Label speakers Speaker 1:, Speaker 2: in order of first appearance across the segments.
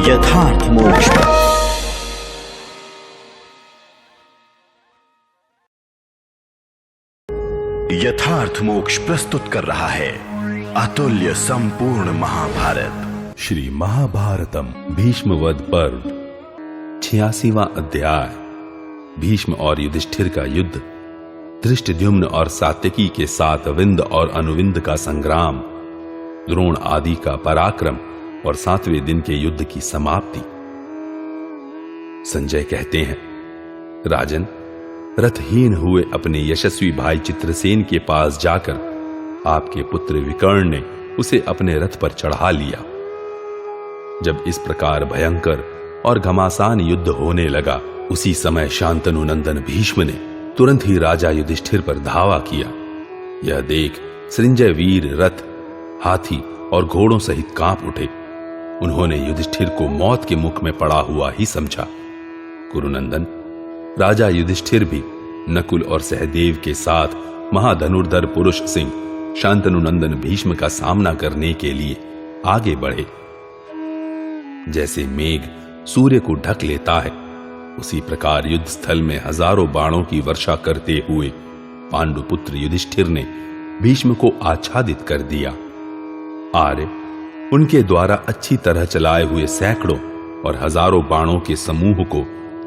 Speaker 1: यथार्थ मोक्ष। यथार्थ मोक्ष प्रस्तुत कर रहा है अतुल्य संपूर्ण महाभारत।
Speaker 2: श्री महाभारतम भीष्मवध पर्व 86वां अध्याय। भीष्म और युधिष्ठिर का युद्ध। धृष्टद्युम्न और सात्यकी के साथ विंद और अनुविंद का संग्राम। द्रोण आदि का पराक्रम और 7वें दिन के युद्ध की समाप्ति। संजय कहते हैं, राजन, रथहीन हुए अपने यशस्वी भाई चित्रसेन के पास जाकर आपके पुत्र विकर्ण ने उसे अपने रथ पर चढ़ा लिया। जब इस प्रकार भयंकर और घमासान युद्ध होने लगा, उसी समय शांतनु नंदन भीष्म ने तुरंत ही राजा युधिष्ठिर पर धावा किया। यह देख सृंजय वीर रथ, हाथी और घोड़ों सहित कांप उठे। उन्होंने युधिष्ठिर को मौत के मुख में पड़ा हुआ ही समझा। कुरुनंदन, राजा युधिष्ठिर भी नकुल और सहदेव के साथ महाधनुर्धर पुरुष सिंह शांतनु नंदन भीष्म का सामना करने के लिए आगे बढ़े। जैसे मेघ सूर्य को ढक लेता है, उसी प्रकार युद्ध स्थल में हजारों बाणों की वर्षा करते हुए पांडुपुत्र युधिष्ठिर ने भीष्म को आच्छादित कर दिया। आर्य उनके द्वारा अच्छी तरह चलाए हुए सैकड़ों और हजारों बाणों के समूह को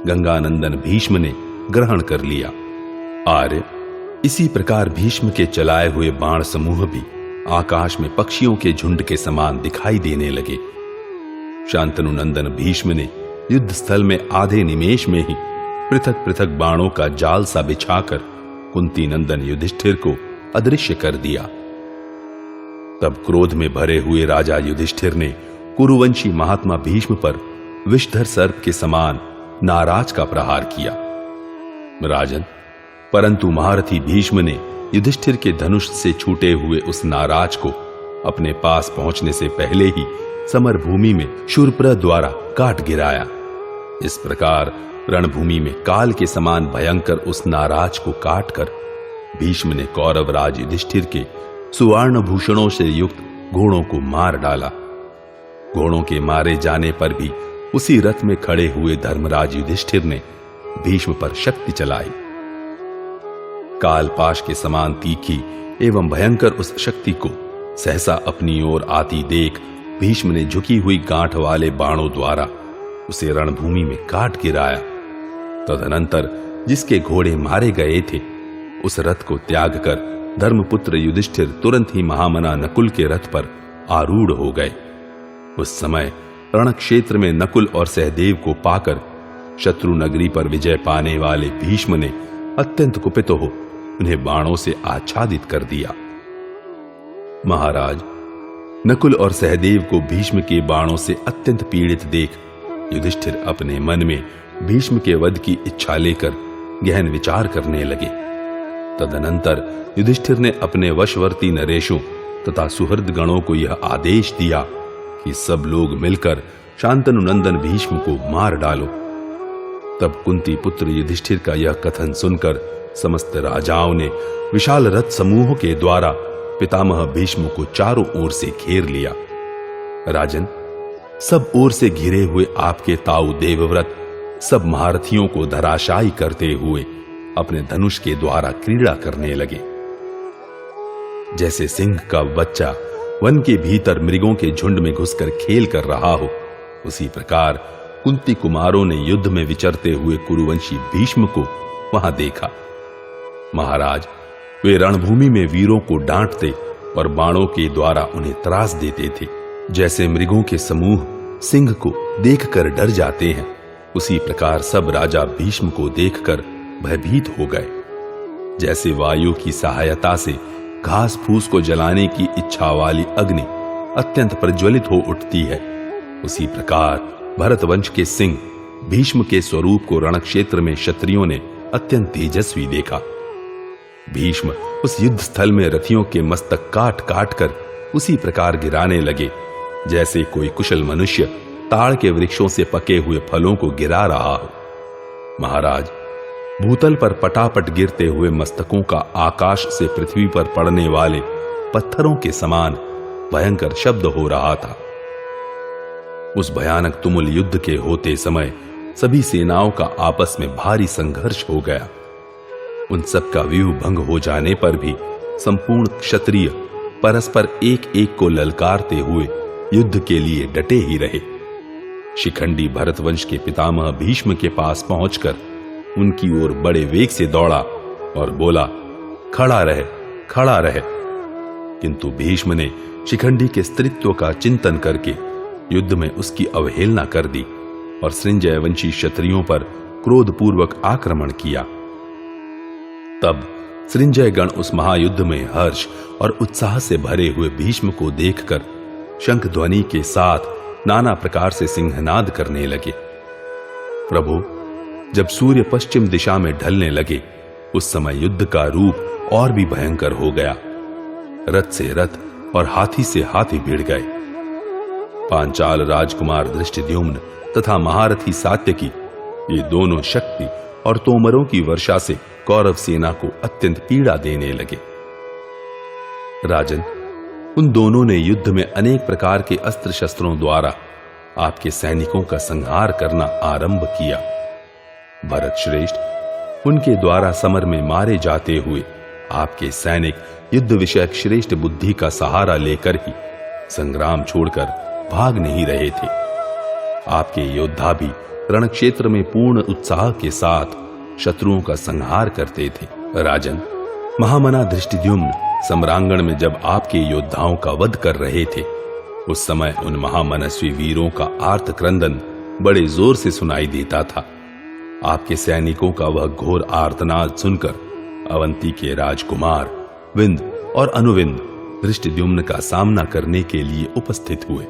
Speaker 2: गंगानंदन भीष्म ने ग्रहण कर लिया। आर्य इसी प्रकार भीष्म के चलाए हुए बाण समूह भी आकाश में पक्षियों के झुंड के समान दिखाई देने लगे। शांतनु नंदन भीष्म ने युद्ध स्थल में आधे निमेष में ही पृथक पृथक बाणों का जाल सा बिछाकर कुंती नंदन युधिष्ठिर को अदृश्य कर दिया। तब क्रोध में भरे हुए राजा युधिष्ठिर ने कुरुवंशी महात्मा भीष्म पर विषधर सर्प के समान नाराज का प्रहार किया। राजन, परंतु महारथी भीष्म ने युधिष्ठिर के धनुष से छूटे हुए उस नाराज को अपने पास पहुंचने से पहले ही समरभूमि में शूर्पणखा द्वारा काट गिराया। इस प्रकार रणभूमि में काल के समान भयंकर उस नाराज को काटकर भीष्म ने कौरवराज युधिष्ठिर के सुवर्ण भूषणों से युक्त घोड़ों को मार डाला। घोड़ों के मारे जाने पर भी उसी रथ में खड़े हुए धर्मराज युधिष्ठिर ने भीष्म पर शक्ति चलाई। कालपाश के समान तीखी एवं भयंकर उस शक्ति को सहसा अपनी ओर आती देख भीष्म ने झुकी हुई गांठ वाले बाणों द्वारा उसे रणभूमि में काट गिराया। तदनंतर जिसके घोड़े मारे गए थे, उस रथ को त्याग कर धर्मपुत्र युधिष्ठिर तुरंत ही महामना नकुल के रथ पर आरूढ़ हो गए। उस समय रण क्षेत्र में नकुल और सहदेव को पाकर शत्रु नगरी पर विजय पाने वाले भीष्म ने अत्यंत कुपित हो उन्हें बाणों से आच्छादित कर दिया। महाराज, नकुल और सहदेव को भीष्म के बाणों से अत्यंत पीड़ित देख युधिष्ठिर अपने मन में भीष्म के वध की इच्छा लेकर गहन विचार करने लगे। तदनंतर युधिष्ठिर ने अपने वशवर्ती नरेशों तथा सुहृद गणों को यह आदेश दिया कि सब लोग मिलकर शांतनु नंदन भीष्म को मार डालो। तब कुंती पुत्र युधिष्ठिर का यह कथन सुनकर समस्त राजाओं ने विशाल रथ समूह के द्वारा पितामह भीष्म को चारों ओर से घेर लिया। राजन, सब ओर से घिरे हुए आपके ताऊ देवव्रत सब महारथियों को धराशायी करते हुए अपने धनुष के द्वारा क्रीड़ा करने लगे। जैसे सिंह का बच्चा वन के भीतर मृगों के झुंड में घुसकर खेल कर रहा हो, उसी प्रकार कुंती कुमारों ने युद्ध में विचरते हुए कुरुवंशी भीष्म को वहां देखा। महाराज, वे रणभूमि में वीरों को डांटते और बाणों के द्वारा उन्हें त्रास देते थे। जैसे मृगों के समूह सिंह को देखकर डर जाते हैं, उसी प्रकार सब राजा भीष्म को देखकर भयभीत हो गए। जैसे वायु की सहायता से घास फूस को जलाने की इच्छा वाली अग्नि अत्यंत प्रज्वलित हो उठती है, उसी प्रकार भरतवंश के सिंह भीष्म के स्वरूप को रणक्षेत्र में क्षत्रियों ने अत्यंत तेजस्वी देखा। भीष्म उस युद्ध स्थल में रथियों के मस्तक काट काट कर उसी प्रकार गिराने लगे जैसे कोई कुशल मनुष्य ताड़ के वृक्षों से पके हुए फलों को गिरा रहा हो। महाराज, भूतल पर पटापट गिरते हुए मस्तकों का आकाश से पृथ्वी पर पड़ने वाले पत्थरों के समान भयंकर शब्द हो रहा था। उस भयानक तुमुल युद्ध के होते समय सभी सेनाओं का आपस में भारी संघर्ष हो गया। उन सब का व्यूह भंग हो जाने पर भी संपूर्ण क्षत्रिय परस्पर एक एक को ललकारते हुए युद्ध के लिए डटे ही रहे। शिखंडी भरतवंश के पितामह भीष्म के पास पहुंचकर उनकी ओर बड़े वेग से दौड़ा और बोला, खड़ा रहे, खड़ा रहे। किंतु भीष्म ने शिखंडी के स्त्रीत्व का चिंतन करके युद्ध में उसकी अवहेलना कर दी और सृंजय वंशी क्षत्रियों पर क्रोधपूर्वक आक्रमण किया। तब सृंजय गण उस महायुद्ध में हर्ष और उत्साह से भरे हुए भीष्म को देखकर शंख ध्वनि के साथ नाना प्रकार से सिंहनाद करने लगे। प्रभु, जब सूर्य पश्चिम दिशा में ढलने लगे उस समय युद्ध का रूप और भी भयंकर हो गया। रथ से रथ और हाथी से हाथी भिड़ गए। पांचाल राजकुमार धृष्टद्युम्न तथा महारथी सात्यकी, ये दोनों शक्ति और तोमरों की वर्षा से कौरव सेना को अत्यंत पीड़ा देने लगे। राजन, उन दोनों ने युद्ध में अनेक प्रकार के अस्त्र शस्त्रों द्वारा आपके सैनिकों का संहार करना आरंभ किया। भरत श्रेष्ठ, उनके द्वारा समर में मारे जाते हुए आपके सैनिक युद्ध विषयक श्रेष्ठ बुद्धि का सहारा लेकर ही संग्राम छोड़कर भाग नहीं रहे थे। आपके योद्धा भी रणक्षेत्र में पूर्ण उत्साह के साथ शत्रुओं का संहार करते थे। राजन, महामना धृष्टद्युम्न सम्रांगण में जब आपके योद्धाओं का वध कर रहे थे उस समय उन महामनस्वी वीरों का आर्त क्रंदन बड़े जोर से सुनाई देता था। आपके सैनिकों का वह घोर आर्तनाद सुनकर अवंती के राजकुमार विंद और अनुविंद धृष्टद्युम्न का सामना करने के लिए उपस्थित हुए।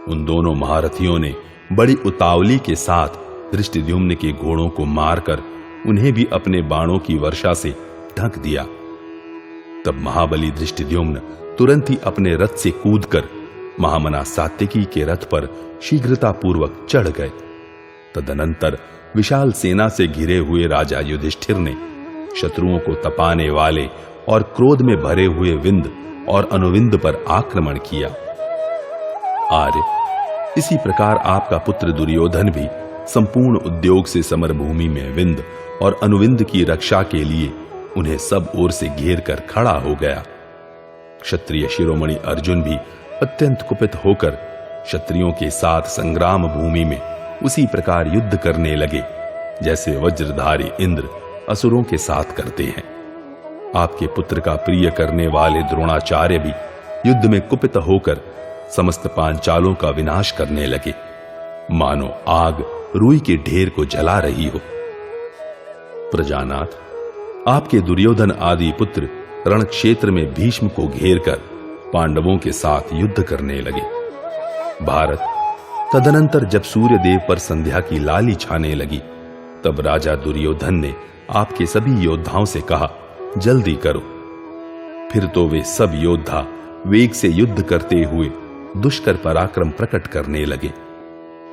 Speaker 2: उन दोनों महारथियों ने बड़ी उतावली के साथ धृष्टद्युम्न के घोड़ों को मारकर उन्हें भी अपने बाणों की वर्षा से ढक दिया। तब महाबली धृष्टद्युम्न तुरंत ही अपने रथ से कूदकर महामना सात्यकी के रथ पर शीघ्रता पूर्वक चढ़ गए। तदनंतर विशाल सेना से घिरे हुए राजा युधिष्ठिर ने शत्रुओं को तपाने वाले और क्रोध में भरे हुए विंद और अनुविंद पर आक्रमण किया। आर्य, इसी प्रकार आपका पुत्र दुर्योधन भी संपूर्ण उद्योग से समरभूमि में विंद और अनुविंद की रक्षा के लिए उन्हें सब ओर से घेर कर खड़ा हो गया। क्षत्रिय शिरोमणि अर्जुन भी अत्यंत कुपित होकर क्षत्रियों के साथ संग्राम भूमि में उसी प्रकार युद्ध करने लगे जैसे वज्रधारी इंद्र असुरों के साथ करते हैं। आपके पुत्र का प्रिय करने वाले द्रोणाचार्य भी युद्ध में कुपित होकर समस्त पांचालों का विनाश करने लगे, मानो आग रुई के ढेर को जला रही हो। प्रजानाथ, आपके दुर्योधन आदि पुत्र रणक्षेत्र में भीष्म को घेरकर पांडवों के साथ युद्ध करने लगे। भारत, तदनंतर जब सूर्यदेव पर संध्या की लाली छाने लगी तब राजा दुर्योधन ने आपके सभी योद्धाओं से कहा, जल्दी करो। फिर तो वे सब योद्धा वेग से युद्ध करते हुए दुष्कर पराक्रम प्रकट करने लगे।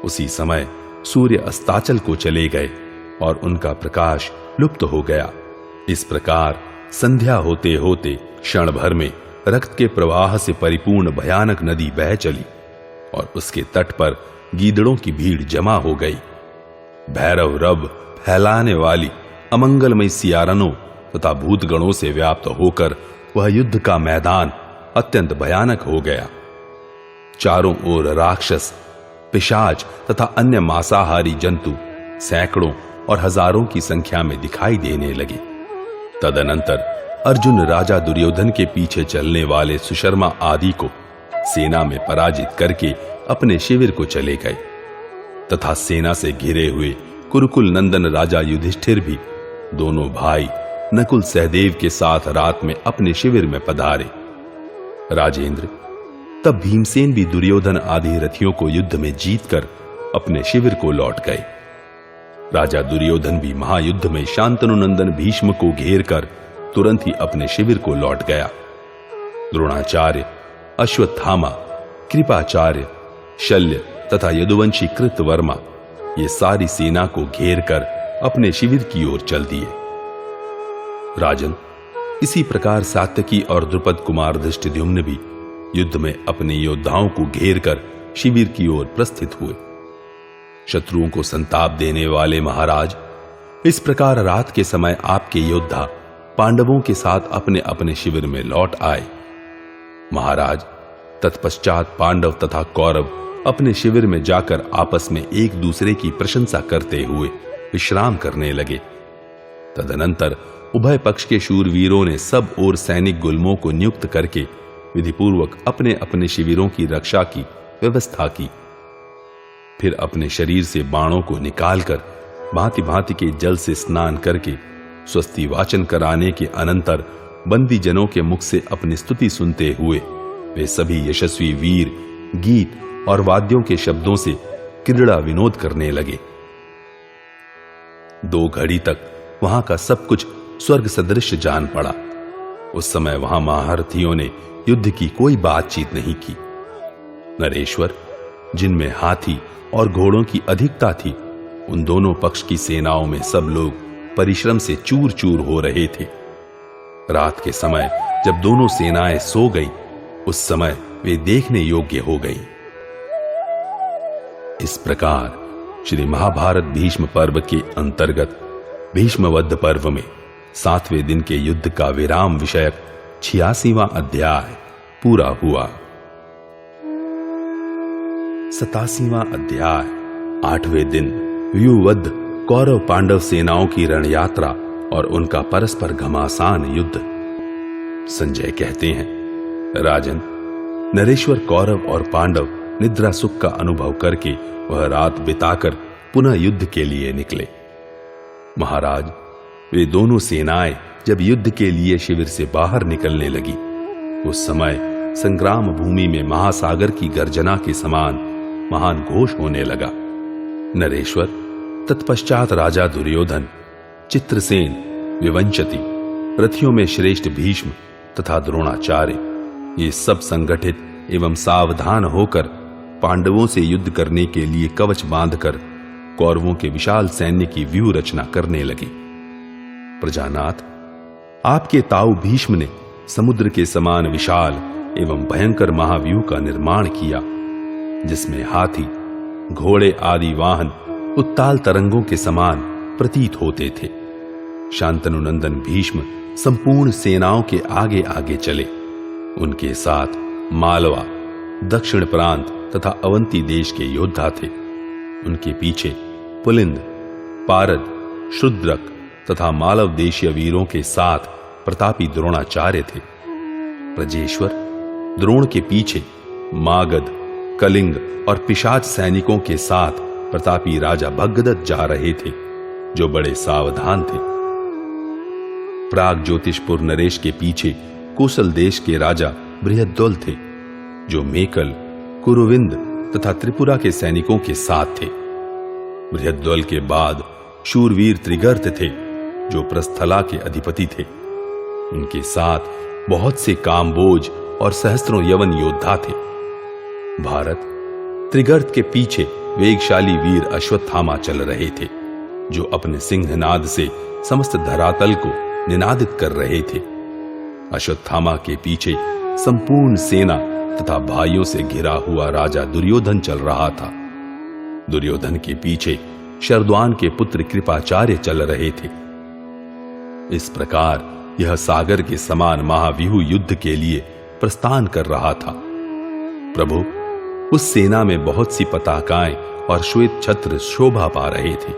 Speaker 2: उसी समय सूर्य अस्ताचल को चले गए और उनका प्रकाश लुप्त हो गया। इस प्रकार संध्या होते होते क्षण भर में रक्त के प्रवाह से परिपूर्ण भयानक नदी बह चली और उसके तट पर गीदड़ों की भीड़ जमा हो गई। भैरव रव फैलाने वाली अमंगलमय सियारनों तथा भूतगणों से व्याप्त होकर वह युद्ध का मैदान अत्यंत भयानक हो गया। चारों ओर राक्षस, पिशाच तथा अन्य मांसाहारी जंतु सैकड़ों और हजारों की संख्या में दिखाई देने लगे। तदनंतर अर्जुन राजा दुर्योधन के पीछे चलने वाले सुशर्मा आदि को सेना में पराजित करके अपने शिविर को चले गए तथा सेना से घिरे हुए कुरुकुल नंदन राजा युधिष्ठिर भी दोनों भाई नकुल सहदेव के साथ रात में अपने शिविर में पधारे। राजेंद्र, तब भीमसेन भी दुर्योधन आदि रथियों को युद्ध में जीतकर अपने शिविर को लौट गए। राजा दुर्योधन भी महायुद्ध में शांतनु नंदन भीष्म को घेरकर तुरंत ही अपने शिविर को लौट गया। द्रोणाचार्य, अश्वत्थामा, कृपाचार्य, शल्य तथा यदुवंशी कृतवर्मा ये सारी सेना को घेरकर अपने शिविर की ओर चल दिए। राजन, इसी प्रकार सात्यकी और द्रुपद कुमार धृष्टद्युम्न भी युद्ध में अपने योद्धाओं को घेरकर शिविर की ओर प्रस्थित हुए। शत्रुओं को संताप देने वाले महाराज, इस प्रकार रात के समय आपके योद्धा पांडवों के साथ अपने अपने शिविर में लौट आए। महाराज, तत्पश्चात पांडव तथा कौरव अपने शिविर में जाकर आपस में एक दूसरे की प्रशंसा करते हुए विश्राम करने लगे। तदनंतर उभय पक्ष के शूरवीरों ने सब और सैनिक गुल्मों को नियुक्त करके विधिपूर्वक अपने अपने शिविरों की रक्षा की व्यवस्था की। फिर अपने शरीर से बाणों को निकालकर भांति भांति के जल से स्नान करके स्वस्ति वाचन कराने के अनंतर बंदी जनों के मुख से अपनी स्तुति सुनते हुए वे सभी यशस्वी वीर गीत और वाद्यों के शब्दों से क्रीड़ा विनोद करने लगे। 2 घड़ी तक वहां का सब कुछ स्वर्ग सदृश जान पड़ा। उस समय वहां महारथियों ने युद्ध की कोई बातचीत नहीं की। नरेश्वर, जिनमें हाथी और घोड़ों की अधिकता थी, उन दोनों पक्ष की सेनाओं में सब लोग परिश्रम से चूर चूर हो रहे थे। रात के समय जब दोनों सेनाएं सो गई, उस समय वे देखने योग्य हो गई। इस प्रकार श्री महाभारत भीष्म पर्व के अंतर्गत भीष्मवध पर्व में 7वें दिन के युद्ध का विराम विषयक 86वां अध्याय पूरा हुआ। 87वां अध्याय 8वें दिन व्यूवध कौरव पांडव सेनाओं की रणयात्रा और उनका परस्पर घमासान युद्ध। संजय कहते हैं, राजन, नरेश्वर कौरव और पांडव निद्रा सुख का अनुभव करके वह रात बिताकर पुनः युद्ध के लिए निकले। महाराज, वे दोनों सेनाएं जब युद्ध के लिए शिविर से बाहर निकलने लगी, उस समय संग्राम भूमि में महासागर की गर्जना के समान महान घोष होने लगा। नरेश्वर, तत्पश्चात राजा दुर्योधन, चित्रसेन, विवंचति, रथियों में श्रेष्ठ भीष्म तथा द्रोणाचार्य, ये सब संगठित एवं सावधान होकर पांडवों से युद्ध करने के लिए कवच बांधकर कौरवों के विशाल सैन्य की व्यूह रचना करने लगे। प्रजानाथ, आपके ताऊ भीष्म ने समुद्र के समान विशाल एवं भयंकर महाव्यूह का निर्माण किया, जिसमें हाथी, घोड़े आदि वाहन उत्ताल तरंगों के समान प्रतीत होते थे। शांतनुनंदन भीष्म संपूर्ण सेनाओं के आगे आगे चले। उनके साथ मालवा, दक्षिण प्रांत तथा अवंती देश के योद्धा थे। उनके पीछे पुलिंद, पारद, शूद्रक तथा मालव देशीय वीरों के साथ प्रतापी द्रोणाचार्य थे। ब्रजेश्वर, द्रोण के पीछे मागध, कलिंग और पिशाच सैनिकों के साथ प्रतापी राजा भगदत्त जा रहे थे, जो बड़े सावधान थे। प्राग ज्योतिषपुर नरेश के पीछे कौशल देश के राजा बृहद्दोल थे, जो मेकल, कुरुविंद तथा त्रिपुरा के सैनिकों के साथ थे। बृहद्दोल के बाद शूरवीर त्रिगर्त थे, जो प्रस्थला के अधिपति थे। उनके साथ बहुत से कामबोज और सहस्त्रों यवन योद्धा थे। भारत, त्रिगर्त के पीछे वेगशाली वीर अश्वत्थामा चल रहे थे, जो अपने सिंहनाद से समस्त धरातल को निनादित कर रहे थे। अश्वत्थामा के पीछे संपूर्ण सेना तथा भाइयों से घिरा हुआ राजा दुर्योधन चल रहा था। दुर्योधन के पीछे शरद्वान के पुत्र कृपाचार्य चल रहे थे। इस प्रकार यह सागर के समान महाव्यूह युद्ध के लिए प्रस्थान कर रहा था। प्रभु, उस सेना में बहुत सी पताकाएं और श्वेत छत्र शोभा पा रहे थे।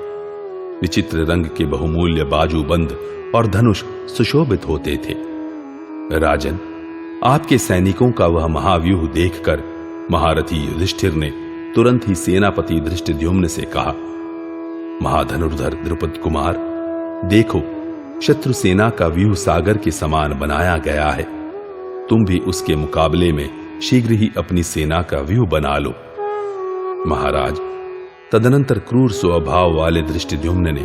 Speaker 2: विचित्र रंग के बहुमूल्य बाजूबंद और धनुष सुशोभित होते थे। राजन, आपके सैनिकों का वह महाव्यूह देखकर महारथी युधिष्ठिर ने तुरंत ही सेनापति धृष्टद्युम्न से कहा, महाधनुर्धर द्रुपद कुमार, देखो, शत्रु सेना का व्यूह सागर के समान बनाया गया है। तुम भी उसके मुकाबले में शीघ्र ही अपनी सेना का व्यूह बना लो। महाराज, तदनंतर क्रूर स्वभाव वाले धृष्टद्युम्न ने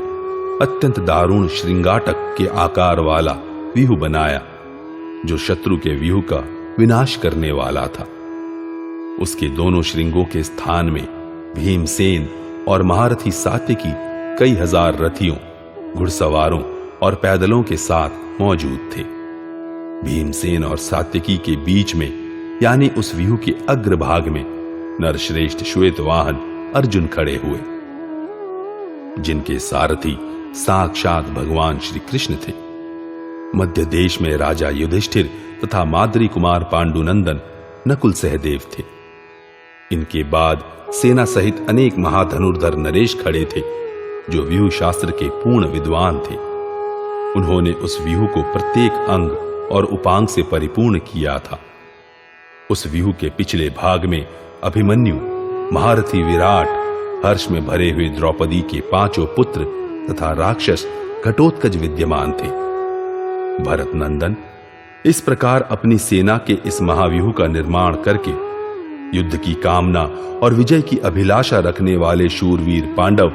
Speaker 2: अत्यंत दारुण श्रृंगाटक के आकार वाला व्यूह बनाया, जो शत्रु के व्यूह का विनाश करने वाला था। उसके दोनों श्रृंगों के स्थान में भीमसेन और महारथी सात्यकी कई हजार रथियों, घुड़सवारों और पैदलों के साथ मौजूद थे। भीमसेन और सात्यकी के बीच में, यानी उस व्यूह के अग्रभाग में, नरश्रेष्ठ श्वेतवाहन अर्जुन खड़े हुए, जिनके सारथी साक्षात भगवान श्री कृष्ण थे। मध्य देश में राजा युधिष्ठिर तथा माद्री कुमार पांडुनंदन नकुल सहदेव थे। इनके बाद सेना सहित अनेक महाधनुर्धर नरेश खड़े थे, जो व्यूह शास्त्र के पूर्ण विद्वान थे। उन्होंने उस व्यूह को प्रत्येक अंग और उपांग से परिपूर्ण किया था। उस व्यूह के पिछले भाग में अभिमन्यु, महारथी विराट, हर्ष में भरे हुए द्रौपदी के 5 पुत्र तथा राक्षस घटोत्कच विद्यमान थे। भरत नंदन इस प्रकार अपनी सेना के इस महाव्यूह का निर्माण करके युद्ध की कामना और विजय की अभिलाषा रखने वाले शूरवीर पांडव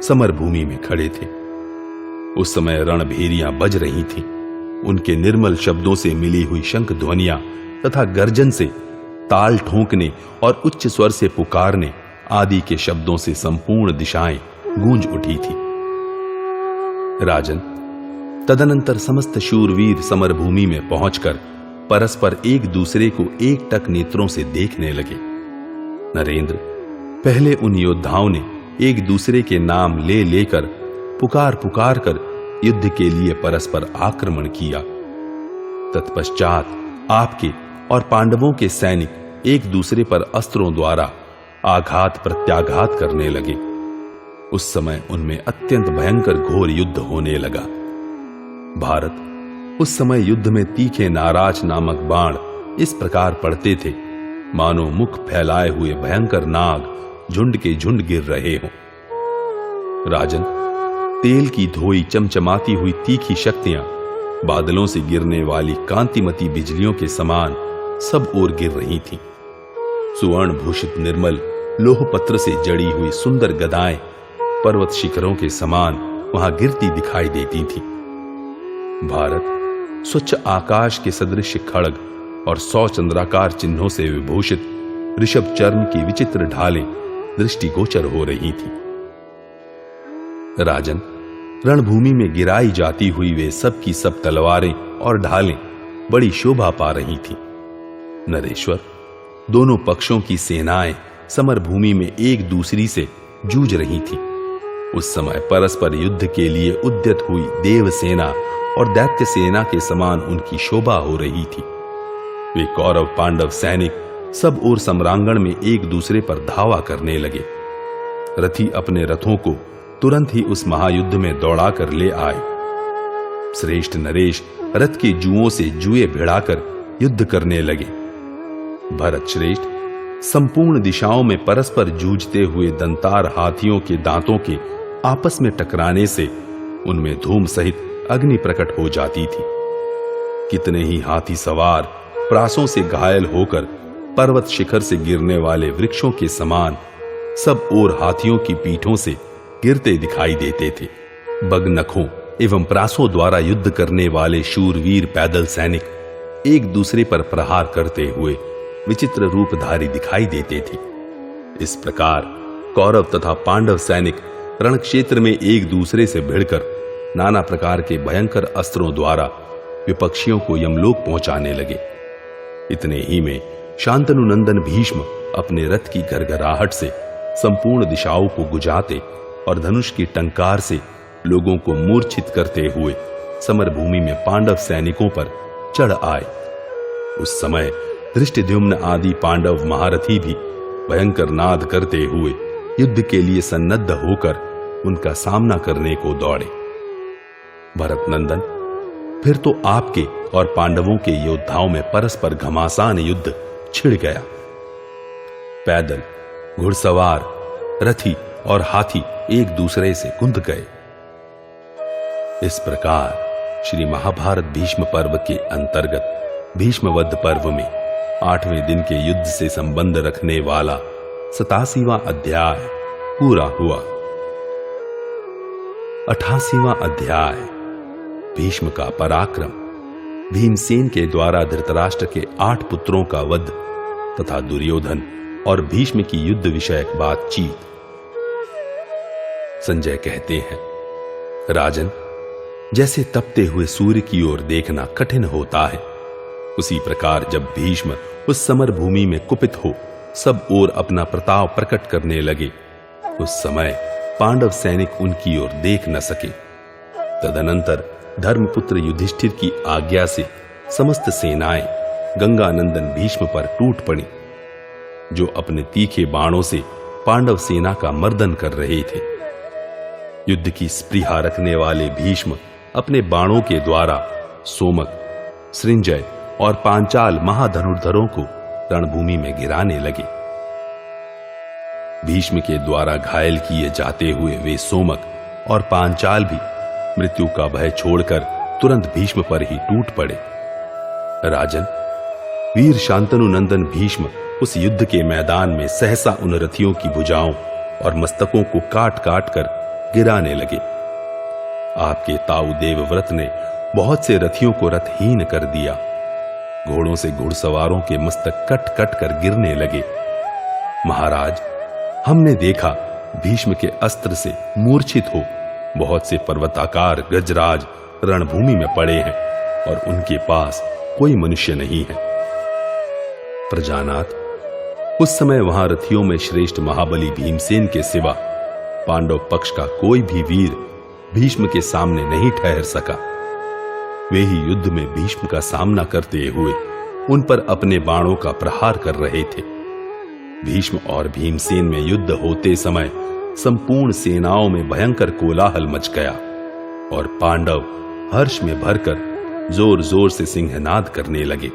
Speaker 2: समर भूमि में खड़े थे। उस समय रणभेरियां बज रही थीं। उनके निर्मल शब्दों से मिली हुई शंख ध्वनियां तथा गर्जन से, ताल ठोंकने और उच्च स्वर से पुकारने आदि के शब्दों से संपूर्ण दिशाएं गूंज उठी थी। राजन, तदनंतर समस्त शूरवीर समर भूमि में पहुंचकर परस्पर एक दूसरे को एकटक नेत्रों से देखने लगे। नरेंद्र, पहले उन योद्धाओं ने एक दूसरे के नाम ले लेकर पुकार पुकार कर युद्ध के लिए परस्पर आक्रमण किया। तत्पश्चात आपके और पांडवों के सैनिक एक दूसरे पर अस्त्रों द्वारा आघात प्रत्याघात करने लगे। उस समय उनमें अत्यंत भयंकर घोर युद्ध होने लगा। भारत उस समय युद्ध में तीखे नाराज नामक बाण इस प्रकार पड़ते थे, मानो मुख फैलाए हुए भयंकर नाग झुंड के झुंड गिर रहे हों। राजन, तेल की धोई चमचमाती हुई तीखी शक्तियां बादलों से गिरने वाली कांतिमती बिजलियों के समान सब ओर गिर रही थीं। सुवर्ण भूषित निर्मल लोह पत्र से जड़ी हुई सुंदर गदाएं पर्वत शिखरों के समान वहां गिरती दिखाई देती थी। भारत स्वच्छ आकाश के सदृश खड़ग और 100 चंद्राकार चिन्हों से विभूषित ऋषभ चर्म की विचित्र ढालें दृष्टिगोचर हो रही थी। राजन, रणभूमि में गिराई जाती हुई वे सब की सब तलवारें और ढालें बड़ी शोभा पा रही थीं। नरेश्वर, दोनों पक्षों की सेनाएं समर भूमि में एक दूसरी से जूझ रही थीं। उस समय परस्पर युद्ध के लिए उद्यत हुई देव सेना और दैत्य सेना के समान उनकी शोभा हो रही थी। वे कौरव पांडव सैनिक सब ओर सम्रांगण में एक दूसरे पर धावा करने लगे। रथी अपने रथों को तुरंत ही उस महायुद्ध में दौड़ा कर ले आए। श्रेष्ठ नरेश रथ के जुओं से जुए भिड़ाकर युद्ध करने लगे। भरत श्रेष्ठ संपूर्ण दिशाओं में परस्पर जूझते हुए दंतार हाथियों के दांतों के आपस में टकराने से उनमें धूम सहित अग्नि प्रकट हो जाती थी। कितने ही हाथी सवार प्रासों से घायल होकर पर्वत शिखर से गिरने वाले वृक्षों के समान सब ओर हाथियों की पीठों से गिरते दिखाई देते थे। बगनखों एवं प्रासों द्वारा युद्ध करने वाले शूरवीर पैदल सैनिक एक दूसरे पर प्रहार करते हुए विचित्र रूपधारी दिखाई देते थे। इस प्रकार कौरव तथा पांडव सैनिक रणक्षेत्र में एक दूसरे से भिड़कर नाना प्रकार के भयंकर अस्त्रों द्वारा विपक्षियों को यमलोक पहुंचाने लगे। इतने ही में शांतनु नंदन भीष्म अपने रथ की गरगराहट से संपूर्ण दिशाओं को गुजाते और धनुष की टंकार से लोगों को मूर्छित करते हुए समर भूमि में पांडव सैनिकों पर चढ़ आए। उस समय धृष्टद्युम्न आदि पांडव महारथी भी भयंकर नाद करते हुए युद्ध के लिए सन्नद्ध होकर उनका सामना करने को दौड़े। भरत नंदन, फिर तो आपके और पांडवों के योद्धाओं में परस्पर घमासान युद्ध छिड़ गया। पैदल, घुड़सवार, रथी और हाथी एक दूसरे से कुंद गए। इस प्रकार श्री महाभारत भीष्म पर्व के अंतर्गत भीष्मवध पर्व में 8वें दिन के युद्ध से संबंध रखने वाला 87वां अध्याय पूरा हुआ। 88वां अध्याय भीष्म का पराक्रम, भीमसेन के द्वारा धृतराष्ट्र के 8 पुत्रों का वध तथा दुर्योधन और भीष्म की युद्ध विषयक बातचीत। संजय कहते हैं, राजन, जैसे तपते हुए सूर्य की ओर देखना कठिन होता है, उसी प्रकार जब भीष्म उस समर भूमि में कुपित हो सब ओर अपना प्रताप प्रकट करने लगे, उस समय पांडव सैनिक उनकी ओर देख न सके। तदनंतर धर्मपुत्र युधिष्ठिर की आज्ञा से समस्त सेनाएं गंगानंदन भीष्म पर टूट पड़ी, जो अपने तीखे बाणों से पांडव सेना का मर्दन कर रहे थे। युद्ध की स्पृहा रखने वाले भीष्म अपने बाणों के द्वारा सोमक, सृंजय और पांचाल महाधनुर्धरों को रणभूमि में गिराने लगे। भीष्म के द्वारा घायल किए जाते हुए वे सोमक और पांचाल भी मृत्यु का भय छोड़कर तुरंत भीष्म पर ही टूट पड़े। राजन, वीर शांतनु नंदन भीष्म उस युद्ध के मैदान में सहसा उन रथियों की भुजाओं और मस्तकों को काट काट कर गिराने लगे। आपके ताऊ देवव्रत ने बहुत से रथियों को रथहीन कर दिया। घोड़ों से घुड़सवारों के मस्तक कट कट कर गिरने लगे। महाराज, हमने देखा भीष्म के अस्त्र से मूर्छित हो बहुत से पर्वताकार गजराज रणभूमि में पड़े हैं और उनके पास कोई मनुष्य नहीं है। प्रजानाथ, उस समय वहां रथियों में श्रेष्ठ महाबली भीमसेन के सिवा पांडव पक्ष का कोई भी वीर भीष्म के सामने नहीं ठहर सका। वे ही युद्ध में भीष्म का सामना करते हुए उन पर अपने बाणों का प्रहार कर रहे थे। भीष्म और भीमसेन में युद्ध होते समय संपूर्ण सेनाओं में भयंकर कोलाहल मच गया और पांडव हर्ष में भरकर जोर जोर से सिंहनाद करने लगे।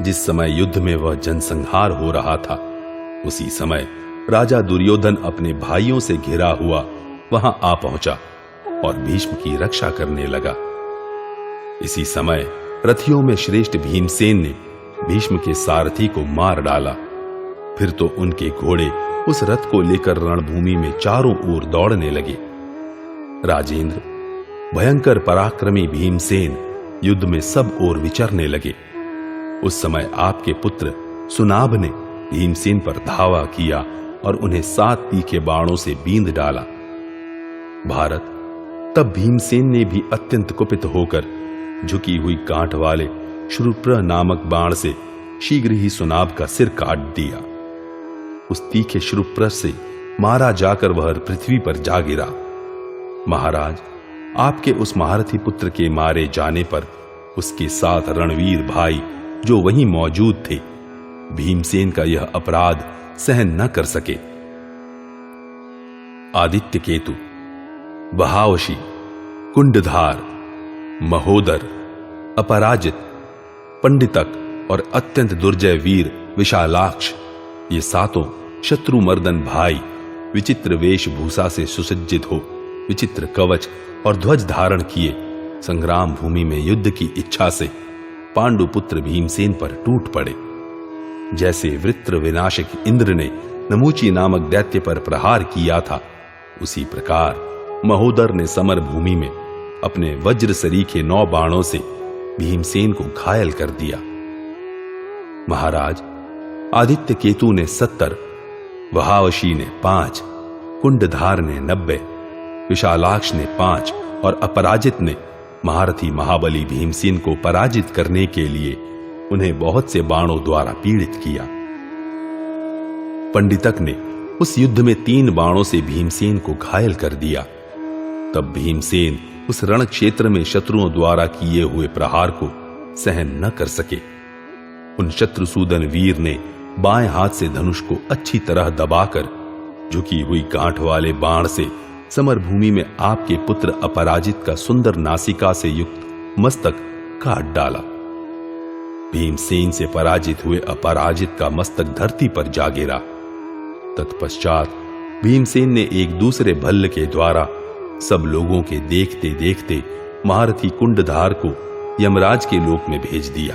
Speaker 2: जिस समय युद्ध में वह जनसंहार हो रहा था, उसी समय राजा दुर्योधन अपने भाइयों से घिरा हुआ वहां आ पहुंचा और भीष्म की रक्षा करने लगा। इसी समय रथियों में श्रेष्ठ भीमसेन ने भीष्म के सारथी को मार डाला। फिर तो उनके घोड़े उस रथ को लेकर रणभूमि में चारों ओर दौड़ने लगे। राजेंद्र, भयंकर पराक्रमी भीमसेन युद्ध में सब ओर विचरने लगे। उस समय आपके पुत्र सुनाभ ने भीमसेन पर धावा किया और उन्हें 7 तीखे बाणों से बींध डाला। भारत, तब भीमसेन ने भी अत्यंत कुपित होकर झुकी हुई कांट वाले शूरप्र नामक बाण से शीघ्र ही सुनाभ का सिर काट दिया। उस तीखे शूरप्र से मारा जाकर वह पृथ्वी पर जा गिरा। महाराज, आपके उस महारथी पुत्र के मारे जाने पर उसके साथ रणवीर भाई जो वहीं मौजूद थे, भीमसेन का यह अपराध सहन न कर सके। आदित्य केतु, बहावशी, कुंडधार, महोदर, अपराजित, पंडितक और अत्यंत दुर्जय वीर विशालाक्ष, ये 7 शत्रुमर्दन भाई विचित्र वेशभूषा से सुसज्जित हो विचित्र कवच और ध्वज धारण किए संग्राम भूमि में युद्ध की इच्छा से पांडुपुत्र भीमसेन पर टूट पड़े। जैसे वृत्र विनाशक इंद्र ने नमूची नामक दैत्य पर प्रहार किया था, उसी प्रकार महोदर ने समर भूमि में अपने वज्र सरीखे 9 बाणों से भीमसेन को घायल कर दिया। महाराज, आदित्य केतु ने 70, वहावशी ने 5, कुंडधार ने 90, विशालाक्ष ने 5 और अपराजित ने महारथी महाबली भीमसेन को पराजित करने के लिए उन्हें बहुत से बाणों द्वारा पीड़ित किया। पंडितक ने उस युद्ध में 3 बाणों से भीमसेन को घायल कर दिया। तब भीमसेन उस रण क्षेत्र में शत्रुओं द्वारा किए हुए प्रहार को सहन न कर सके। उन शत्रुसूदन वीर ने बाएं हाथ से धनुष को अच्छी तरह दबाकर झुकी हुई गांठ वाले बाण से समर भूमि में आपके पुत्र अपराजित का सुंदर नासिका से युक्त मस्तक काट डाला। भीमसेन से पराजित हुए अपराजित का मस्तक धरती पर जा गिरा। तत्पश्चात भीमसेन ने एक दूसरे भल्ल के द्वारा सब लोगों के देखते देखते महारथी कुंडधार को यमराज के लोक में भेज दिया।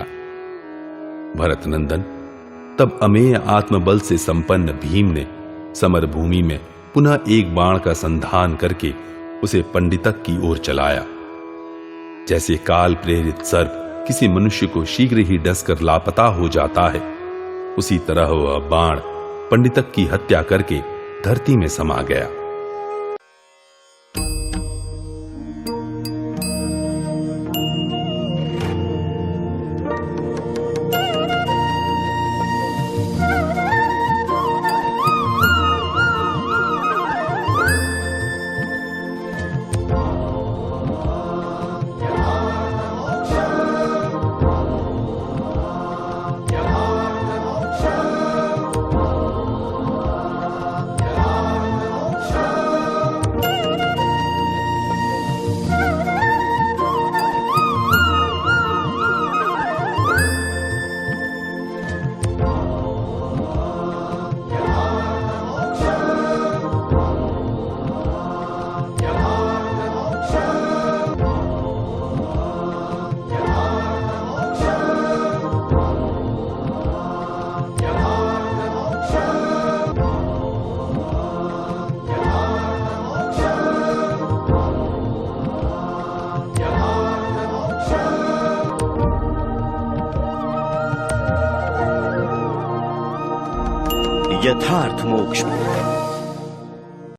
Speaker 2: भरतनंदन, तब अमेय आत्मबल से संपन्न भीम ने समर भूमि में पुनः एक बाण का संधान करके उसे पंडितक की ओर चलाया। जैसे काल प्रेरित सर्प किसी मनुष्य को शीघ्र ही डसकर लापता हो जाता है, उसी तरह वह बाण पंडितक की हत्या करके धरती में समा गया।
Speaker 1: यथार्थ मोक्ष।